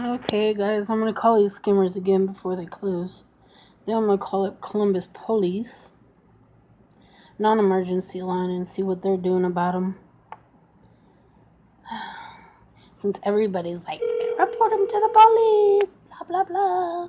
Okay, guys, I'm gonna call these skimmers again before they close. Then I'm gonna call up Columbus Police, non-emergency line, and see what they're doing about them. Since everybody's like, report them to the police, blah blah blah.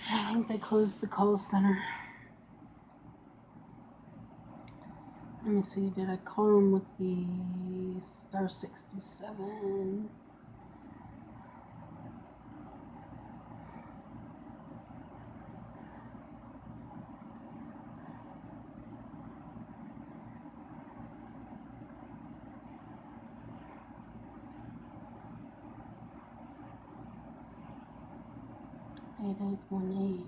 I think they closed the call center. Let me see, did I call them with the star 67? Eight 8818.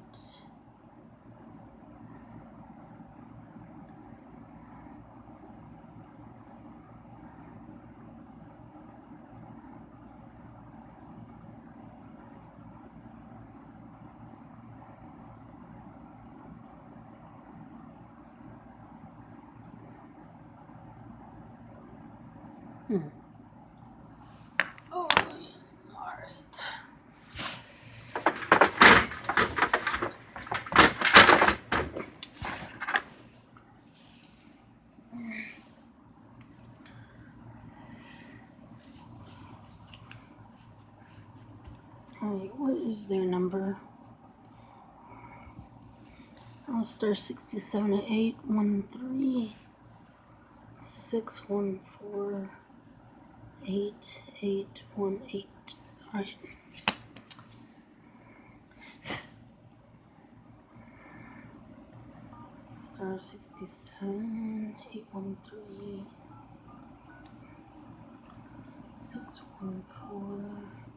Oh, alright. Alright, what is their number? I'll star 67 at 813 614 8818. Alright. Star 67 813 614.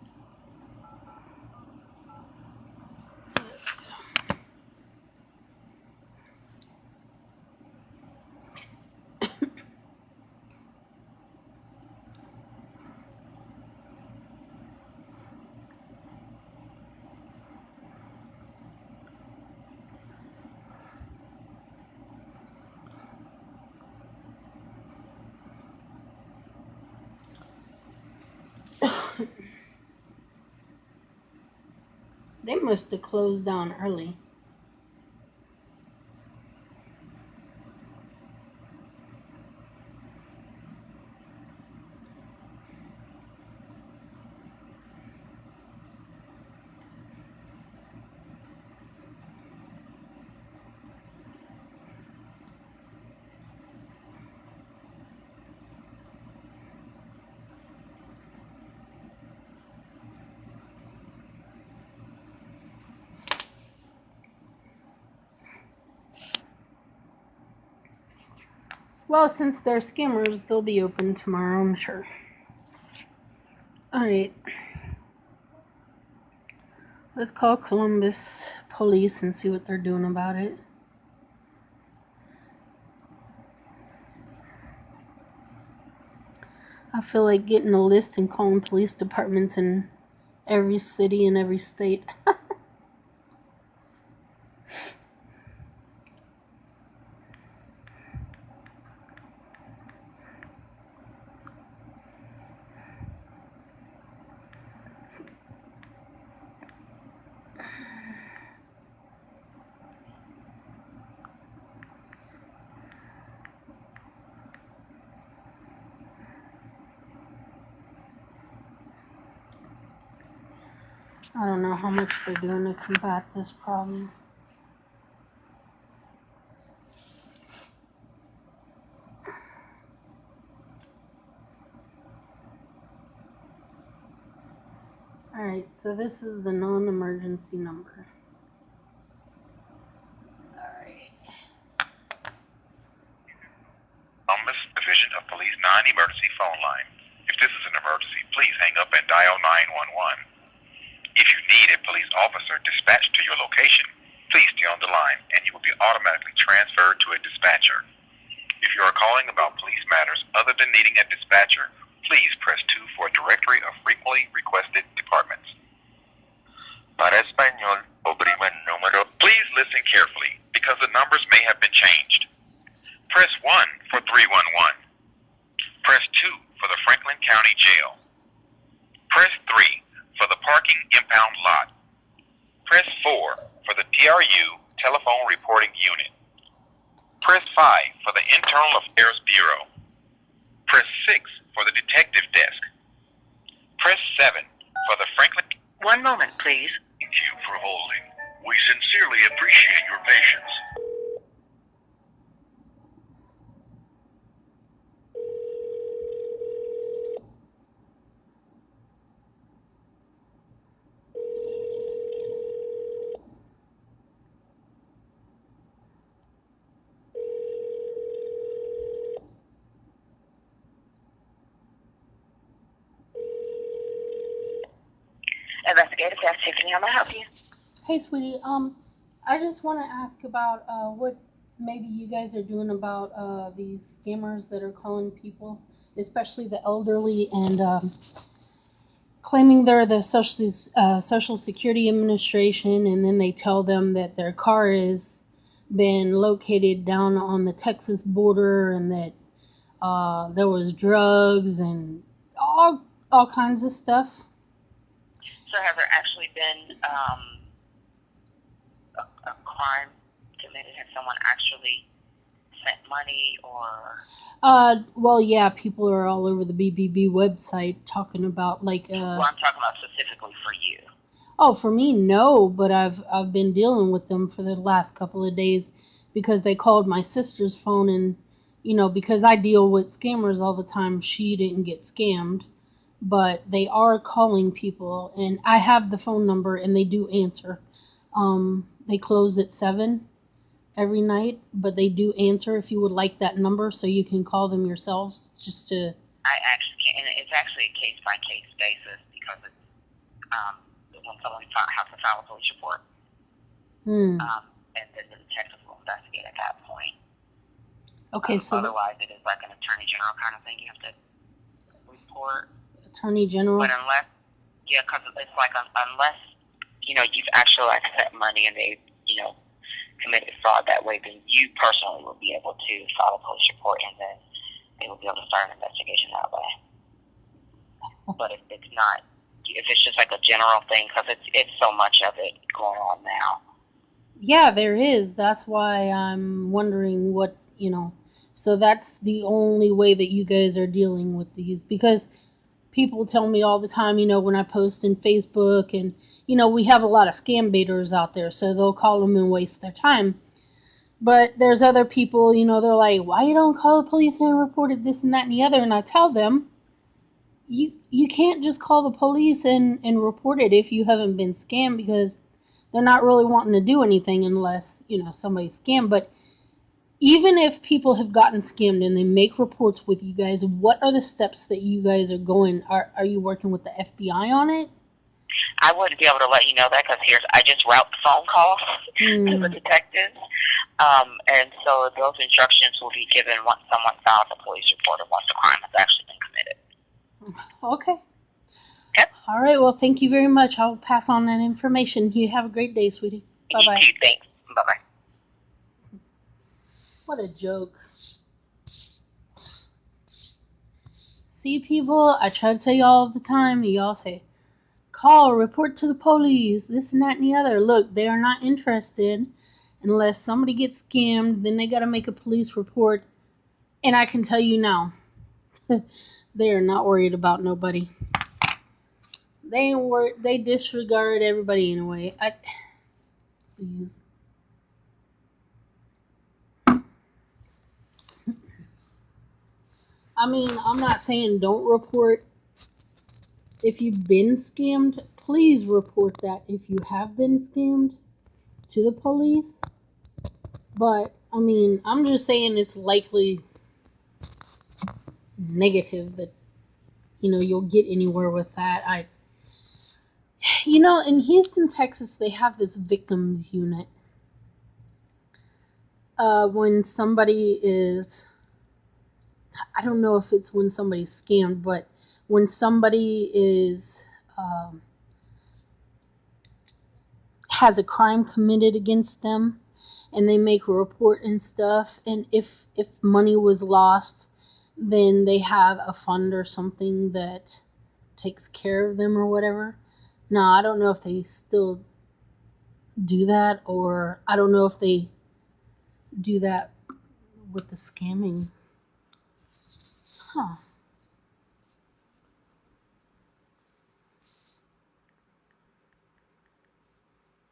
They must have closed down early. Well, since they're skimmers, they'll be open tomorrow, I'm sure. Alright. Let's call Columbus Police and see what they're doing about it. I feel like getting a list and calling police departments in every city and every state. I don't know how much they're doing to combat this problem. Alright, so this is the non-emergency number. Alright. Columbus Division of Police non-emergency phone line. If this is an emergency, please hang up and dial 911. If you need a police officer dispatched to your location, please stay on the line and you will be automatically transferred to a dispatcher. If you are calling about police matters other than needing a dispatcher, please press 2 for a directory of frequently requested departments. Para español, oprima el número. Please listen carefully because the numbers may have been changed. Press 1 for 311. Press 2 for the Franklin County Jail. Press 3 for the parking impound lot. Press 4 for the TRU Telephone Reporting Unit. Press 5 for the Internal Affairs Bureau. Press 6 for the Detective Desk. Press 7 for the Franklin... One moment, please. Thank you for holding. We sincerely appreciate your patience. Investigative Desk, Tiffany, how may I help you? Hey, sweetie. I just want to ask about what maybe you guys are doing about these scammers that are calling people, especially the elderly, and claiming they're the Social Security Administration, and then they tell them that their car has been located down on the Texas border, and that there was drugs and all kinds of stuff. So has there actually been a crime committed? Has someone actually sent money or? Well, yeah, people are all over the BBB website talking about like. Well, I'm talking about specifically for you. Oh, for me, no, but I've been dealing with them for the last couple of days because they called my sister's phone, and because I deal with scammers all the time, she didn't get scammed. But they are calling people, and I have the phone number, and they do answer. They close at 7 every night, but they do answer if you would like that number, so you can call them yourselves just to... I actually can't, and it's actually a case-by-case basis because it's when someone has to file a police report, and then the detective will investigate at that point. Okay, so... Otherwise, it is like an attorney general kind of thing. You have to report. Attorney General? But unless, because it's like unless, you've actually like sent money and they, committed fraud that way, then you personally will be able to file a police report and then they will be able to start an investigation that way. But if it's not, if it's just like a general thing, because it's so much of it going on now. Yeah, there is. That's why I'm wondering what, so that's the only way that you guys are dealing with these, because people tell me all the time, when I post in Facebook, and, we have a lot of scam baiters out there, so they'll call them and waste their time. But there's other people, they're like, why you don't call the police and report it, this and that and the other? And I tell them, you can't just call the police and report it if you haven't been scammed, because they're not really wanting to do anything unless, somebody's scammed. But even if people have gotten scammed and they make reports with you guys, what are the steps that you guys are going? Are you working with the FBI on it? I wouldn't be able to let you know that because I just route phone calls to the detectives. And so those instructions will be given once someone files a police report or once the crime has actually been committed. Okay. Yep. All right. Well, thank you very much. I'll pass on that information. You have a great day, sweetie. Bye-bye. You too. Thanks. Bye-bye. What a joke. See, people, I try to tell you all the time, and y'all say, call, report to the police, this and that and the other. Look, they are not interested unless somebody gets scammed. Then they got to make a police report. And I can tell you now, they are not worried about nobody. They ain't worried. They disregard everybody anyway. Please. I mean, I'm not saying don't report if you've been scammed, please report that if you have been scammed to the police. But I mean, I'm just saying it's likely negative that you'll get anywhere with that. In Houston, Texas, they have this victims unit. When somebody is, I don't know if it's when somebody's scammed, but when somebody is has a crime committed against them, and they make a report and stuff, and if money was lost, then they have a fund or something that takes care of them or whatever. Now, I don't know if they still do that, or I don't know if they do that with the scamming. Huh.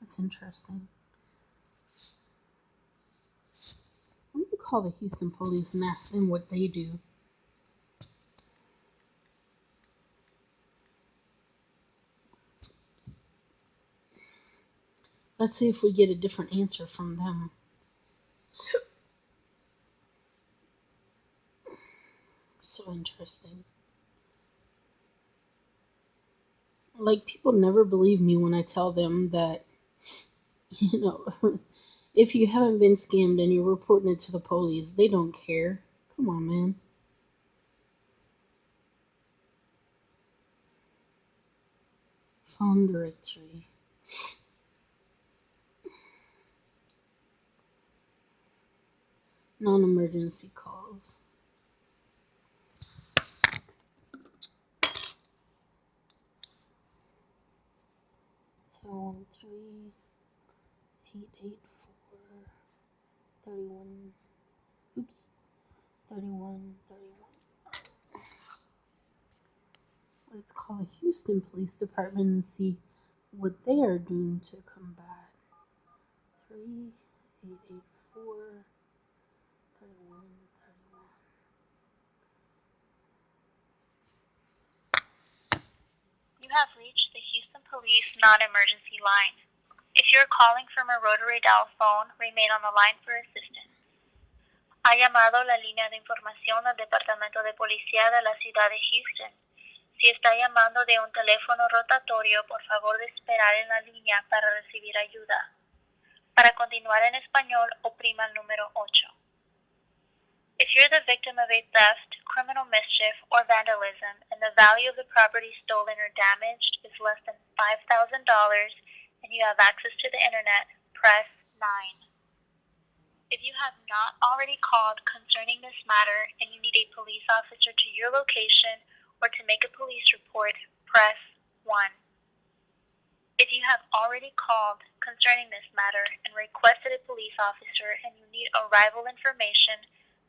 That's interesting. I'm gonna call the Houston police and ask them what they do. Let's see if we get a different answer from them. So interesting. Like, people never believe me when I tell them that, you know, if you haven't been scammed and you're reporting it to the police, they don't care. Come on, man. Phone directory. Non-emergency calls. 713-884-31. Oops. 3131. Let's call the Houston Police Department and see what they are doing to combat. 3-884-3131. You have reached the Houston Police non-emergency line. If you are calling from a rotary dial phone, remain on the line for assistance. Ha llamado la línea de información del Departamento de Policía de la Ciudad de Houston. Si está llamando de un teléfono rotatorio, por favor de esperar en la línea para recibir ayuda. Para continuar en español, oprima el número 8. If you're the victim of a theft, criminal mischief, or vandalism, and the value of the property stolen or damaged is less than $5,000 and you have access to the internet, press 9. If you have not already called concerning this matter and you need a police officer to your location or to make a police report, press 1. If you have already called concerning this matter and requested a police officer and you need arrival information,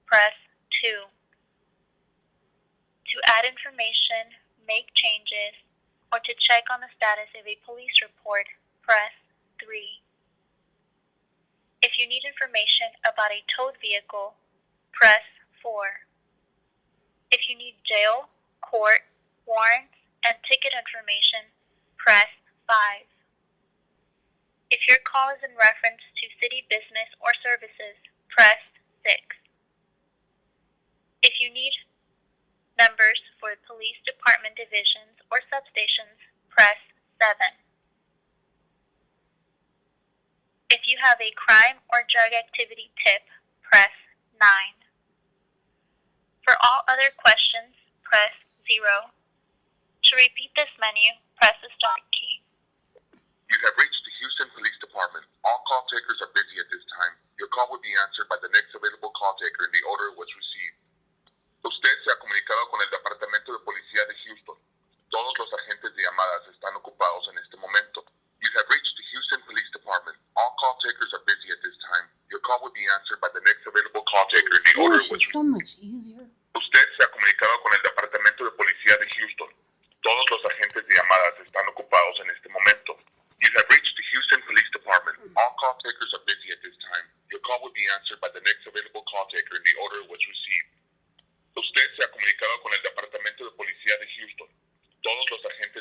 press 2. To add information, make changes, or to check on the status of a police report, press 3. If you need information about a towed vehicle, press 4. If you need jail, court, warrants, and ticket information, press 5. If your call is in reference to city business or services, press 6. If you need numbers for police department divisions or substations, press 7. If you have a crime or drug activity tip, press 9. For all other questions, press 0. To repeat this menu, press the start key. You have reached the Houston Police Department. All call takers are busy at this time. Your call will be answered by the next available call taker in the order it was received. Usted se ha comunicado con el Departamento de Policía de Houston. Todos los agentes de llamadas están ocupados en este momento. You have reached the Houston Police Department. All call takers are busy at this time. Your call will be answered by the next available call taker in the order it was received. So much easier. Usted se ha comunicado con el Departamento de Policía de Houston. Todos los agentes de llamadas están ocupados en este momento. You have reached the Houston Police Department. All call takers are busy at this time. Your call will be answered by the next available call taker in the order it was received. Usted se ha comunicado con el Departamento de Policía de Houston. Todos los agentes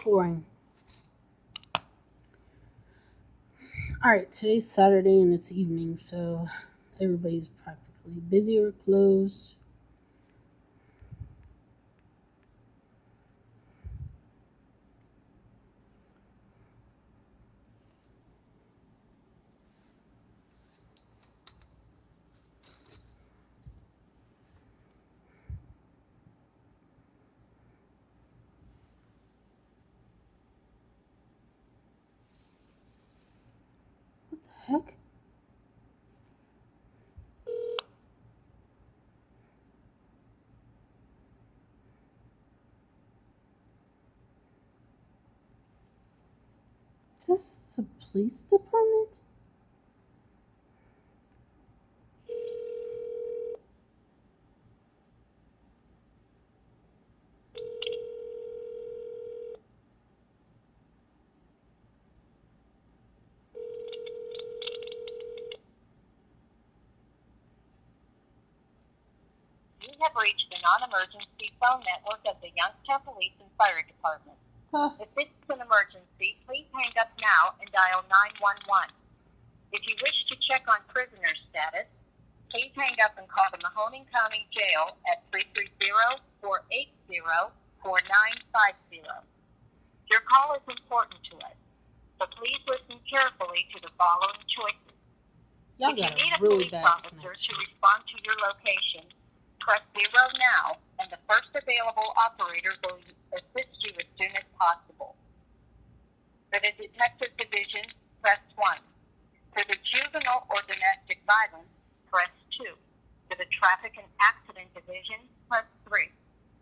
pouring. Alright, today's Saturday and it's evening, so everybody's practically busy or closed. What the heck? This is the police department? You have reached the non-emergency phone network of the Youngstown Police and Fire Department. If this is an emergency, please hang up now and dial 911. If you wish to check on prisoner status, please hang up and call the Mahoning County Jail at 330-480-4950. Your call is important to us, so please listen carefully to the following choices. Y'all If you got need a a really police bad officer connection. to respond to your location, press 0 now, and the first available operator will assist you as soon as possible. For the Detective Division, press 1. For the Juvenile or Domestic Violence, press 2. For the Traffic and Accident Division, press 3.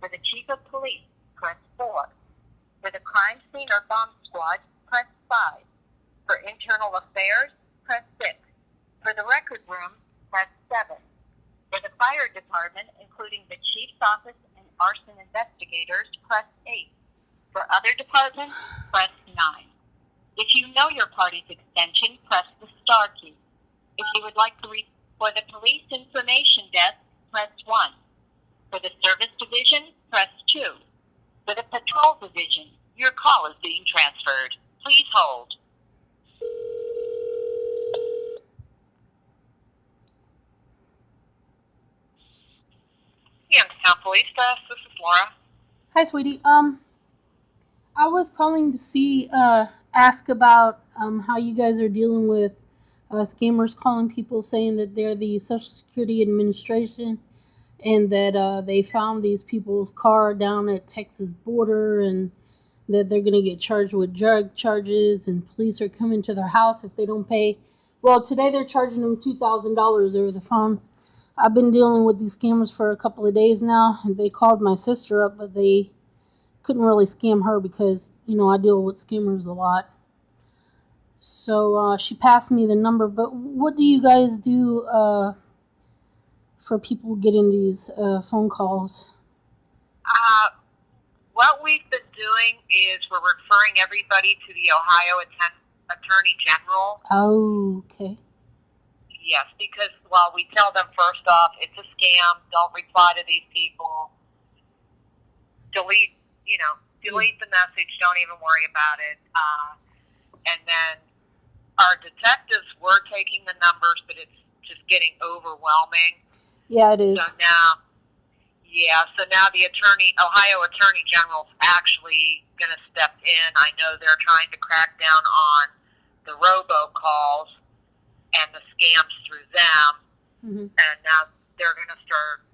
For the Chief of Police, press 4. For the Crime Scene or Bomb Squad, press 5. For Internal Affairs, press 6. For the Record Room, press 7. For the Fire Department, including the Chief's Office and Arson Investigators, press 8. For other departments, press 9. If you know your party's extension, press the star key. If you would like to reach for the Police Information Desk, press 1. For the Service Division, press 2. For the Patrol Division, your call is being transferred. Please hold. Youngstown Police Desk, this is Laura. Hi, sweetie. I was calling to see, ask about how you guys are dealing with scammers calling people saying that they're the Social Security Administration and that they found these people's car down at Texas border and that they're going to get charged with drug charges and police are coming to their house if they don't pay. Well, today they're charging them $2,000 over the phone. I've been dealing with these scammers for a couple of days now. They called my sister up, but they couldn't really scam her because, you know, I deal with scammers a lot. So she passed me the number. But what do you guys do for people getting these phone calls? What we've been doing is we're referring everybody to the Ohio Attorney General. Oh, okay. Yes, because, well, we tell them first off, it's a scam. Don't reply to these people. Delete the message. Don't even worry about it. And then our detectives were taking the numbers, but it's just getting overwhelming. Yeah, it is. So now the Ohio Attorney General is actually going to step in. I know they're trying to crack down on the robocalls and the scams through them. Mm-hmm. And now they're going to start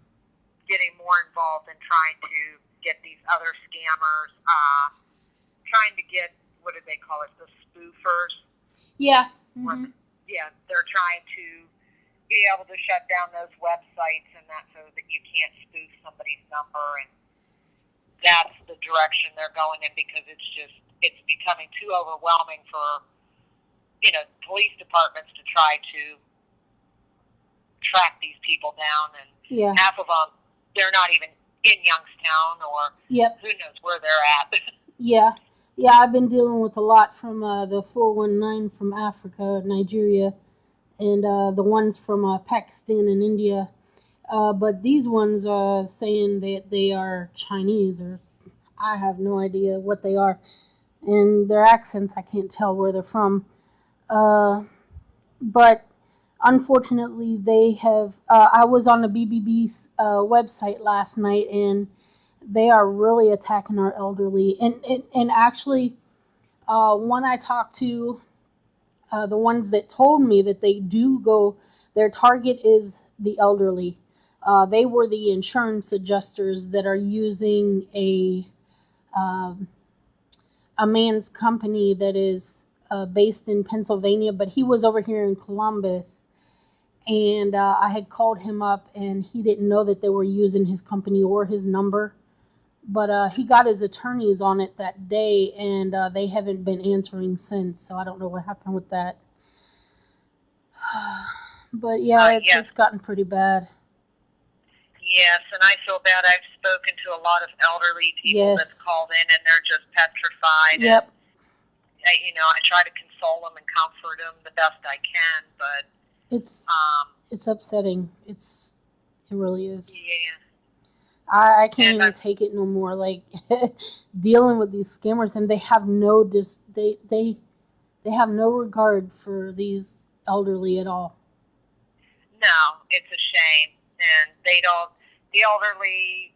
getting more involved in trying to get these other scammers, trying to get, what do they call it, the spoofers? Yeah. Mm-hmm. Yeah, they're trying to be able to shut down those websites and that so that you can't spoof somebody's number, and that's the direction they're going in because it's becoming too overwhelming for, police departments to try to track these people down, and half of them, they're not even in Youngstown or who knows where they're at. Yeah, I've been dealing with a lot from the 419 from Africa, Nigeria, and the ones from Pakistan and India. But these ones are saying that they are Chinese, or I have no idea what they are. and their accents, I can't tell where they're from. But unfortunately, they have. I was on the BBB's website last night, and they are really attacking our elderly. And actually, one I talked to, the ones that told me that they do go, their target is the elderly. They were the insurance adjusters that are using um a man's company that is based in Pennsylvania, but he was over here in Columbus. And I had called him up, and he didn't know that they were using his company or his number. But he got his attorneys on it that day, and they haven't been answering since. So I don't know what happened with that. But yeah, Yes. it's gotten pretty bad. Yes, and I feel bad. I've spoken to a lot of elderly people Yes. that's called in, and they're just petrified. Yep. And, I try to console them and comfort them the best I can, but It's upsetting. It really is. yeah. I can't even take it no more. Like dealing with these scammers, and they have no they have no regard for these elderly at all. No, it's a shame, and they don't. The elderly,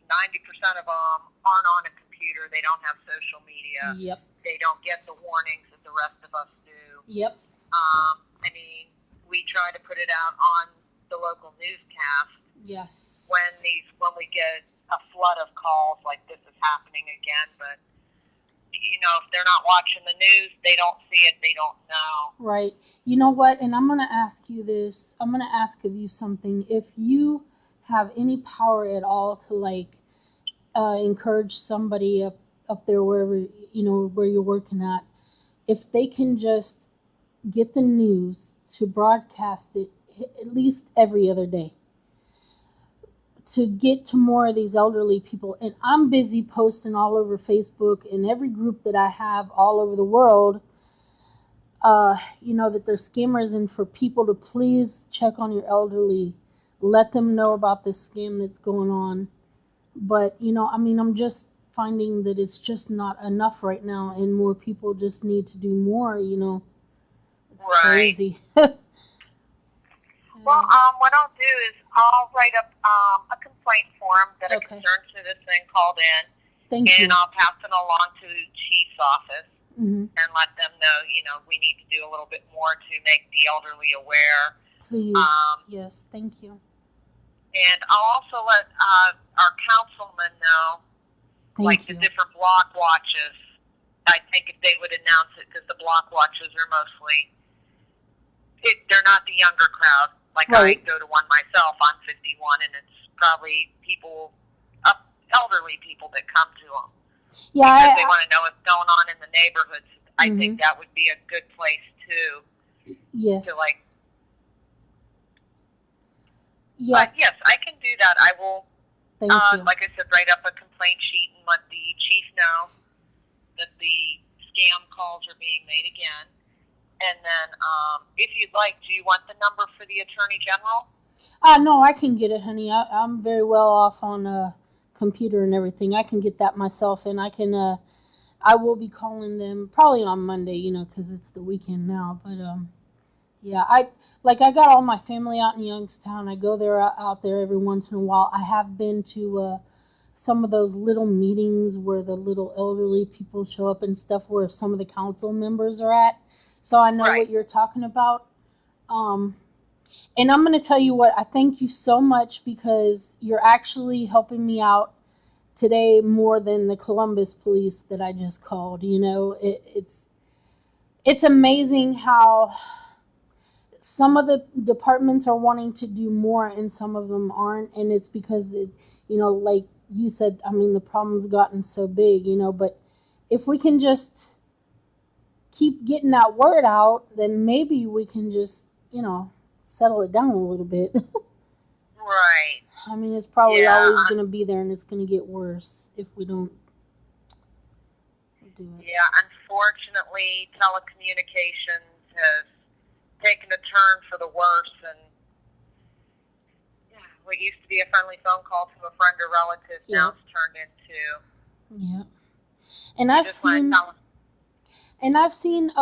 90% of them aren't on a computer. They don't have social media. Yep. They don't get the warnings that the rest of us do. Yep. I mean, we try to put it out on the local newscast. Yes. When we get a flood of calls like this is happening again, but if they're not watching the news, they don't see it, they don't know. Right. You know what? And I'm going to ask you this. I'm going to ask of you something. If you have any power at all to encourage somebody up there wherever where you're working at, if they can just get the news to broadcast it at least every other day, to get to more of these elderly people. And I'm busy posting all over Facebook and every group that I have all over the world, that there's scammers, and for people to please check on your elderly, let them know about this scam that's going on. But, I'm just finding that it's just not enough right now, and more people just need to do more, It's right. Crazy. Well, what I'll do is I'll write up a complaint form that a concerned citizen called in. Thank you. And I'll pass it along to the chief's office and let them know, we need to do a little bit more to make the elderly aware. Please. Yes, thank you. And I'll also let our councilmen know, the different block watches. I think if they would announce it, because the block watches are mostly, they're not the younger crowd. Right. I go to one myself on 51, and it's probably people, elderly people that come to them. Yeah. Because they want to know what's going on in the neighborhoods. I think that would be a good place, too. Yes. To, yeah. But, yes, I can do that. I will, Thank you. like I said, write up a complaint sheet and let the chief know that the scam calls are being made again. And then, if you'd like, do you want the number for the Attorney General? No, I can get it, honey. I'm very well off on a computer and everything. I can get that myself, and I will be calling them probably on Monday, because it's the weekend now. But, yeah, I got all my family out in Youngstown. I go out there every once in a while. I have been to some of those little meetings where the little elderly people show up and stuff, where some of the council members are at. So I know what you're talking about. And I'm going to tell you what, I thank you so much, because you're actually helping me out today more than the Columbus police that I just called. It's amazing how some of the departments are wanting to do more and some of them aren't. And it's because, like you said, the problem's gotten so big, but if we can just keep getting that word out, then maybe we can just, settle it down a little bit. Right. It's probably always going to be there, and it's going to get worse if we don't do it. Yeah, unfortunately, telecommunications has taken a turn for the worse, and what used to be a friendly phone call to a friend or relative now it's turned into. Yeah. And I've Just want to seen tell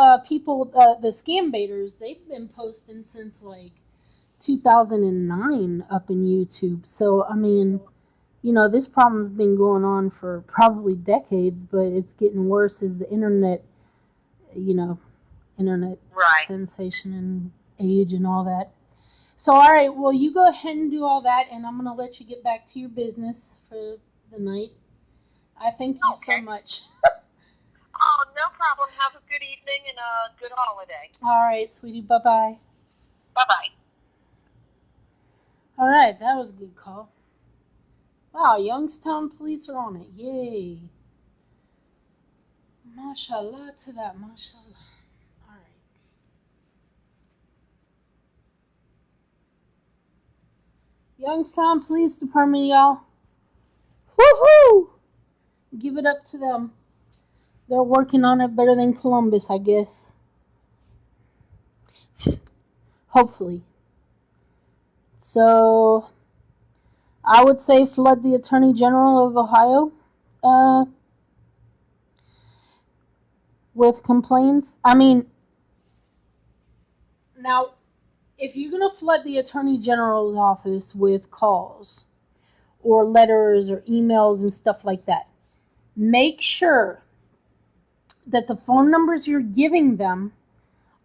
them. people, the scam baiters, they've been posting since like 2009 up in YouTube. So I mean, this problem's been going on for probably decades, but it's getting worse as the internet, internet Right. sensation and age and all that. So, all right, well, you go ahead and do all that, and I'm going to let you get back to your business for the night. I thank you so Okay. much. Oh, no problem. Have a good evening and a good holiday. All right, sweetie, bye-bye. Bye-bye. All right, that was a good call. Wow, Youngstown police are on it. Yay. Mashallah to that, mashallah. All right. Youngstown Police Department, y'all. Woohoo! Give it up to them. They're working on it better than Columbus, I guess. Hopefully. So, I would say flood the Attorney General of Ohio with complaints. I mean, now, if you're going to flood the Attorney General's office with calls or letters or emails and stuff like that, make sure that the phone numbers you're giving them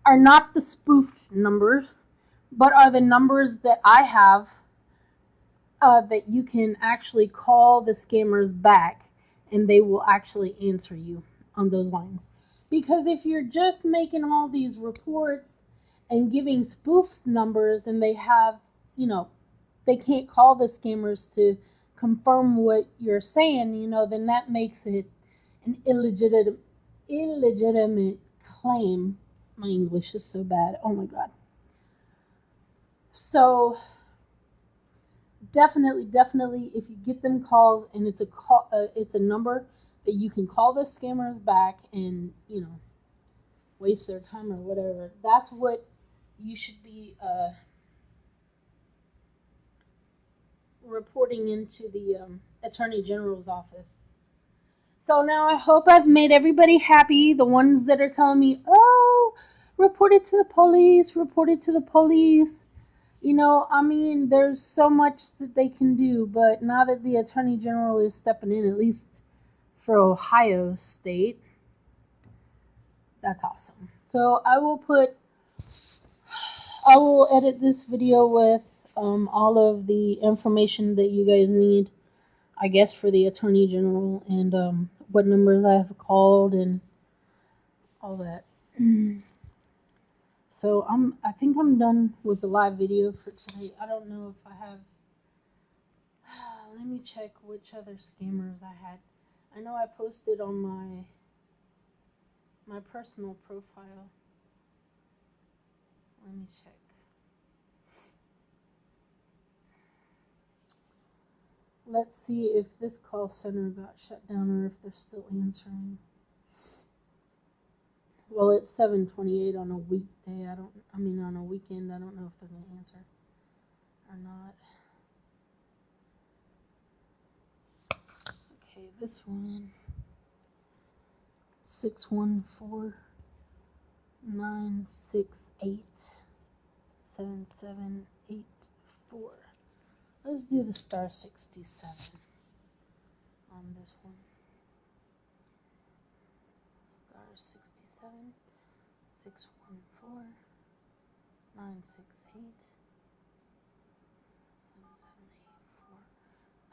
are not the spoofed numbers, but are the numbers that I have that you can actually call the scammers back and they will actually answer you on those lines. Because if you're just making all these reports and giving spoofed numbers and they have, they can't call the scammers to confirm what you're saying, then that makes it an illegitimate claim. My English is so bad. Oh my God. So definitely, if you get them calls and it's a number that you can call the scammers back and waste their time or whatever. That's what you should be reporting into the Attorney General's office. So now I hope I've made everybody happy. The ones that are telling me, "Oh, report it to the police, report it to the police." I mean, there's so much that they can do, but now that the Attorney General is stepping in, at least for Ohio State, that's awesome. So I will edit this video with all of the information that you guys need, I guess, for the Attorney General and what numbers I have called and all that. So I think I'm done with the live video for tonight. I don't know if I have. Let me check which other scammers I had. I know I posted on my personal profile. Let me check. Let's see if this call center got shut down or if they're still answering. Well, it's 7:28 on a weekday. On a weekend. I don't know if they're going to answer or not. Okay, this one. 614-968-7784. Let's do the star 67 on this one. Star 67 614-968-7784.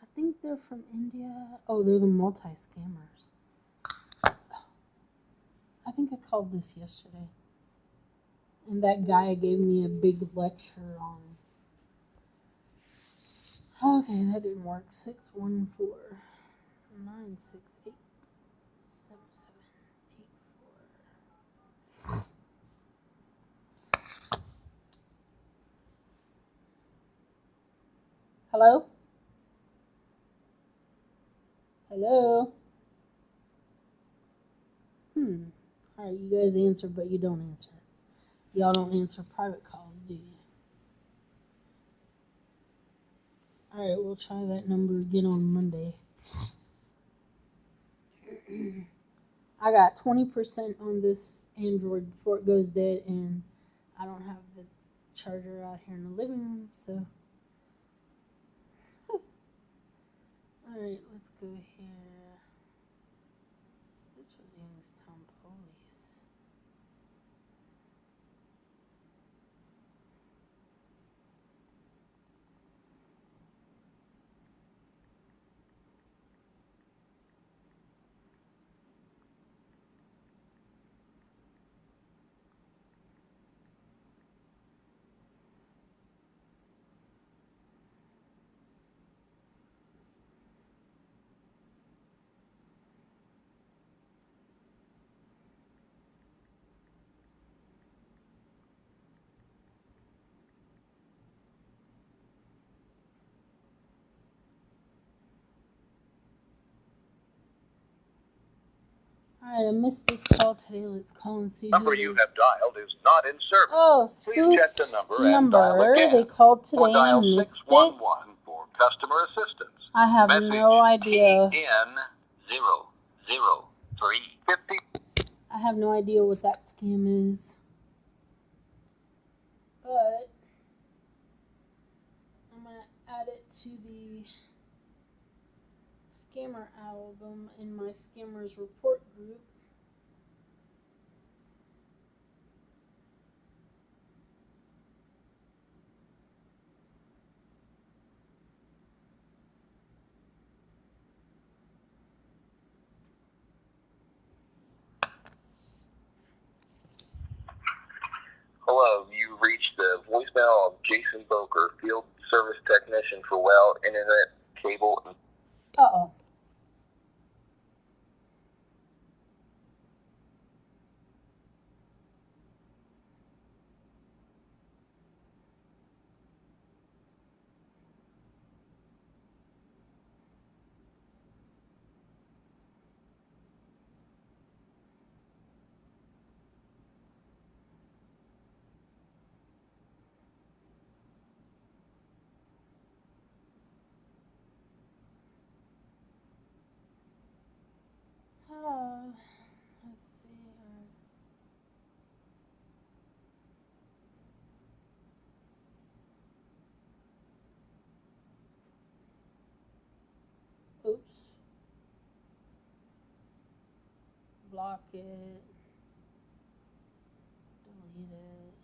I think they're from India. Oh, they're the multi-scammers. I think I called this yesterday. And that guy gave me a big lecture on. Okay, that didn't work. 614-968-7784. Hello? Hello? Alright, you guys answer, but you don't answer. Y'all don't answer private calls, do you? Alright, we'll try that number again on Monday. I got 20% on this Android before it goes dead, and I don't have the charger out here in the living room, so. Alright, let's go here. This was Youngstown Police. Alright, I missed this call today. Let's call and see Number who it you is. have dialed is not in service. Oh, Please check the number and dial number. again. They called today. Or dial I missed it. 611 for customer assistance. I have Message no idea. PN00350. I have no idea what that scam is. But I'm going to add it to the scammer album in my scammers report group. Hello, you reached the voicemail of Jason Boker, field service technician for WOW Internet Cable. Uh-oh. Let's see here. Oops. Block it. Delete it.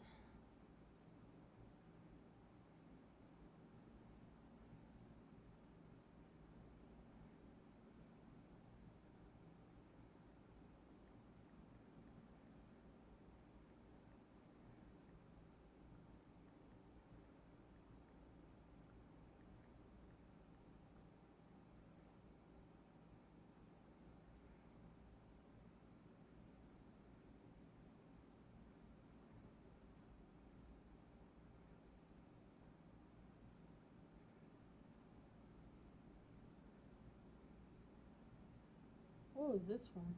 What was this one?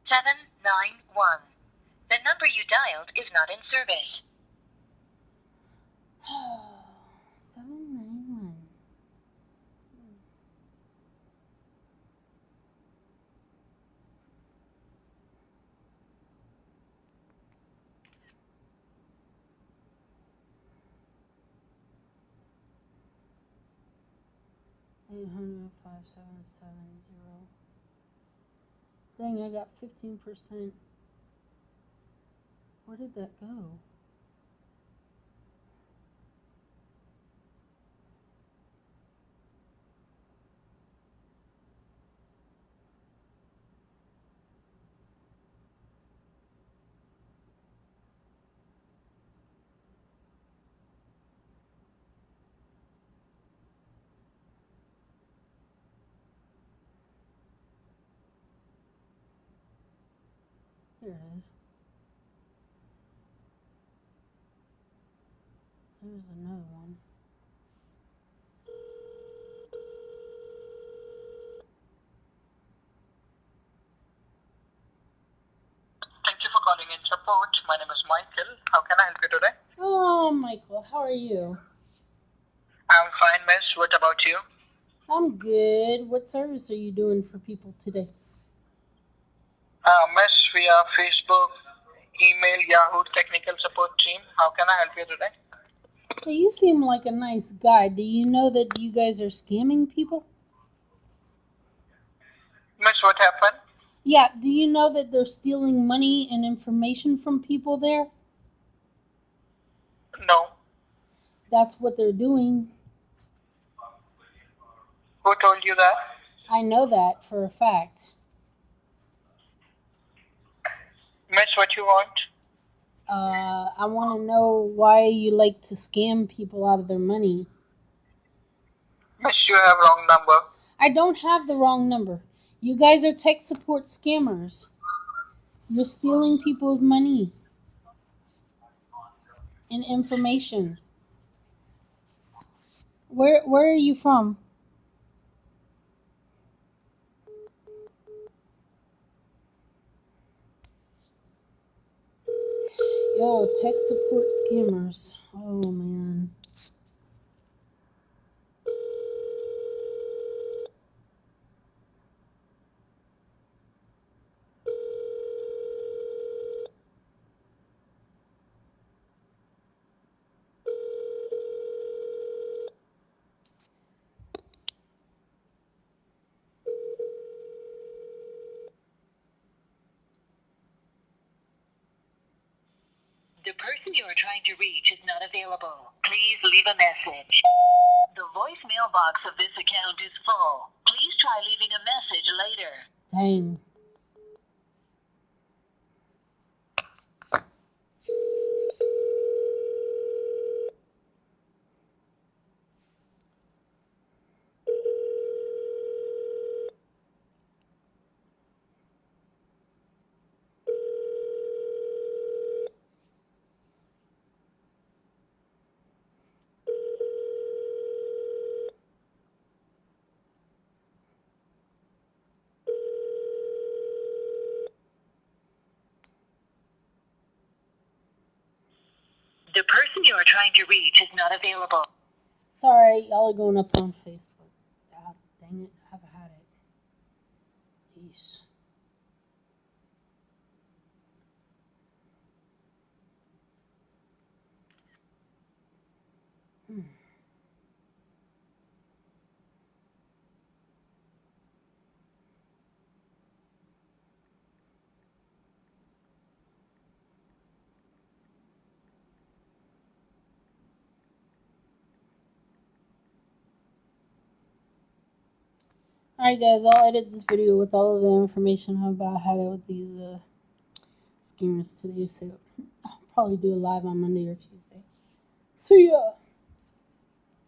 791. The number you dialed is not in service. 791. $800-5770. Dang, I got 15%. Where did that go? Here it is. Here's another one. Thank you for calling in support. My name is Michael. How can I help you today? Oh, Michael, how are you? I'm fine, miss. What about you? I'm good. What service are you doing for people today? Miss, via Facebook, email, Yahoo technical support team. How can I help you today? Hey, you seem like a nice guy. Do you know that you guys are scamming people? Miss, what happened? Yeah, do you know that they're stealing money and information from people there? No. That's what they're doing. Who told you that? I know that for a fact. Miss, what you want? I want to know why you like to scam people out of their money. Miss, you have wrong number. I don't have the wrong number. You guys are tech support scammers. You're stealing people's money and information. Where are you from? Yo, tech support scammers. Oh man. The person you are trying to reach is not available. Please leave a message. The voicemail box of this account is full. Please try leaving a message later. Dang. The person you are trying to reach is not available. Sorry, y'all are going up on Facebook. God dang it, I've had it. Yeesh. Alright guys, I'll edit this video with all of the information about how to with these scammers today, so I'll probably do a live on Monday or Tuesday. See ya!